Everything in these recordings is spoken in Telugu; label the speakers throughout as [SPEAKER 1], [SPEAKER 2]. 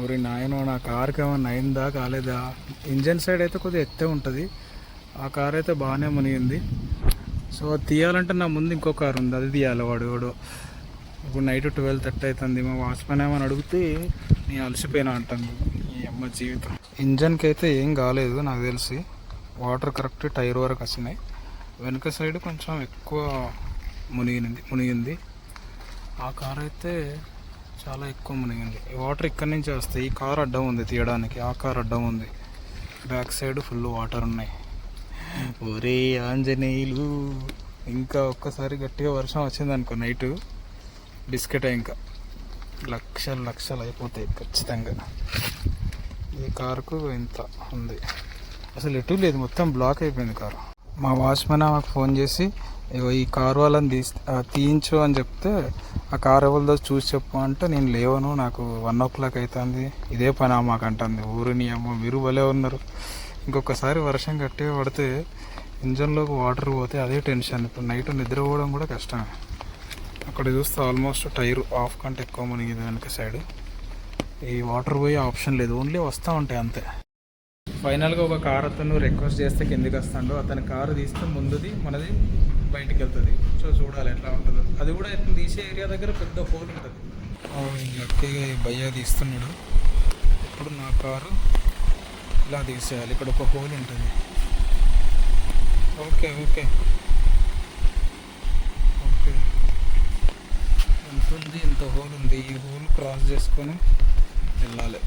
[SPEAKER 1] ఊరి నాయన నా కార్కి ఏమన్నా అయిందా కాలేదా. ఇంజన్ సైడ్ అయితే కొద్దిగా ఎత్తే ఉంటుంది, ఆ కార్ అయితే బాగానే మునిగింది. సో అది తీయాలంటే నా ముందు ఇంకో కారు ఉంది, అది తీయాలి. వాడు ఇప్పుడు నైట్ 12:30 అవుతుంది. మా వాచ్మెన్ ఏమని అడిగితే నేను అలసిపోయినా అంటాను. ఈ అమ్మ జీవితం. ఇంజన్కి అయితే ఏం కాలేదు నాకు తెలిసి, వాటర్ కరెక్ట్ టైర్ వరకు వచ్చినాయి. వెనుక సైడ్ కొంచెం ఎక్కువ మునిగింది. ఆ కార్ అయితే చాలా ఎక్కువ మునిగింది. ఈ వాటర్ ఇక్కడి నుంచి వస్తాయి. ఈ కార్ అడ్డం ఉంది తీయడానికి, ఆ కార్ అడ్డం ఉంది. బ్యాక్ సైడ్ ఫుల్ వాటర్ ఉన్నాయి. ఒరే ఆంజనేయులు, ఇంకా ఒక్కసారి గట్టిగా వర్షం వచ్చింది అనుకో నైట్ బిస్కెట్ ఇంకా లక్షలు అయిపోతాయి ఖచ్చితంగా. ఈ కారుకు ఇంత ఉంది, అసలు ఎటు లేదు, మొత్తం బ్లాక్ అయిపోయింది కారు. మా వాచ్మెన్ మాకు ఫోన్ చేసి ఈ కారు వాళ్ళని తీయించు అని చెప్తే, ఆ కారు ఎవరిదో చూసి చెప్పు అంటే, నేను లేవను, నాకు 1 o'clock అవుతుంది, ఇదే పని మాకు అంటుంది. ఊరిని అమ్మ మీరు భలే ఉన్నారు. ఇంకొకసారి వర్షం గట్టిగా పడితే ఇంజన్లోకి వాటర్ పోతే అదే టెన్షన్. ఇప్పుడు నైట్ నిద్రపోవడం కూడా కష్టమే. అక్కడ చూస్తే ఆల్మోస్ట్ టైర్ హాఫ్ కంటే ఎక్కువ మునిగింది వెనక సైడ్. ఈ వాటర్ పోయే ఆప్షన్ లేదు, ఓన్లీ వస్తూ ఉంటాయి అంతే. ఫైనల్గా ఒక కార్ అతను రిక్వెస్ట్ చేస్తే కిందికి వస్తాడు. అతని కారు తీస్తే ముందుది మనది బయటికి వెళ్తుంది. సో చూడాలి ఎట్లా ఉంటుందో. అది కూడా ఇతను తీసే ఏరియా దగ్గర పెద్ద హోల్ ఉంటుంది. గట్టిగా భయ్యా తీస్తున్నాడు. ఇప్పుడు నా కారు ఇలా తీసేయాలి. ఇక్కడ ఒక హోల్ ఉంటుంది. ఓకే ఎంత ఉంది, ఇంత హోల్ ఉంది. ఈ హోల్ క్రాస్ చేసుకొని వెళ్ళాలి.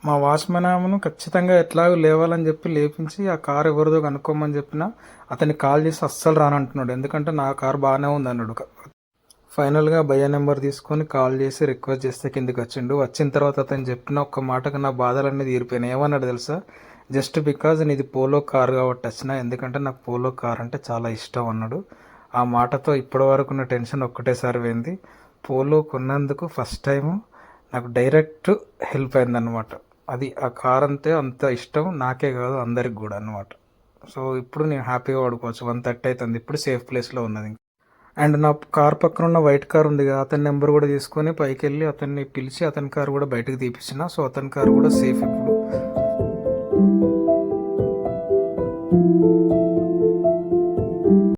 [SPEAKER 1] మా వాచ్మెన్ ఆమెను ఖచ్చితంగా ఎట్లాగో లేవాలని చెప్పి లేపించి, ఆ కారు ఎవరిదో కనుక్కోమని చెప్పినా అతనికి కాల్ చేసి అస్సలు రానంటున్నాడు. ఎందుకంటే నా కారు బాగానే ఉంది అన్నాడు. ఫైనల్గా భయ్య నెంబర్ తీసుకొని కాల్ చేసి రిక్వెస్ట్ చేస్తే కిందికి వచ్చిండు. వచ్చిన తర్వాత అతను చెప్పిన ఒక్క మాటకు నా బాధలన్నీ తీరిపోయినాయి. ఏమన్నాడు తెలుసా? జస్ట్ బికాజ్ నీది పోలో కార్ కాబట్టి వచ్చిన, ఎందుకంటే నాకు పోలో కార్ అంటే చాలా ఇష్టం అన్నాడు. ఆ మాటతో ఇప్పటి వరకు ఉన్న టెన్షన్ ఒక్కటేసారి పోయింది. పోలో కొన్నందుకు ఫస్ట్ టైము నాకు డైరెక్ట్ హెల్ప్ అయిందన్నమాట. అది ఆ కార్ అంతే అంత ఇష్టం, నాకే కాదు అందరికి కూడా అన్నమాట. సో ఇప్పుడు నేను హ్యాపీగా వాడుకోవచ్చు. 1:30 అవుతుంది, ఇప్పుడు సేఫ్ ప్లేస్లో ఉన్నది. అండ్ నా కార్ పక్కన ఉన్న వైట్ కార్ ఉంది కదా, అతని నెంబర్ కూడా తీసుకొని పైకి వెళ్ళి అతన్ని పిలిచి అతని కారు కూడా బయటకు తీపించిన. సో అతని కారు కూడా సేఫ్ ఇప్పుడు.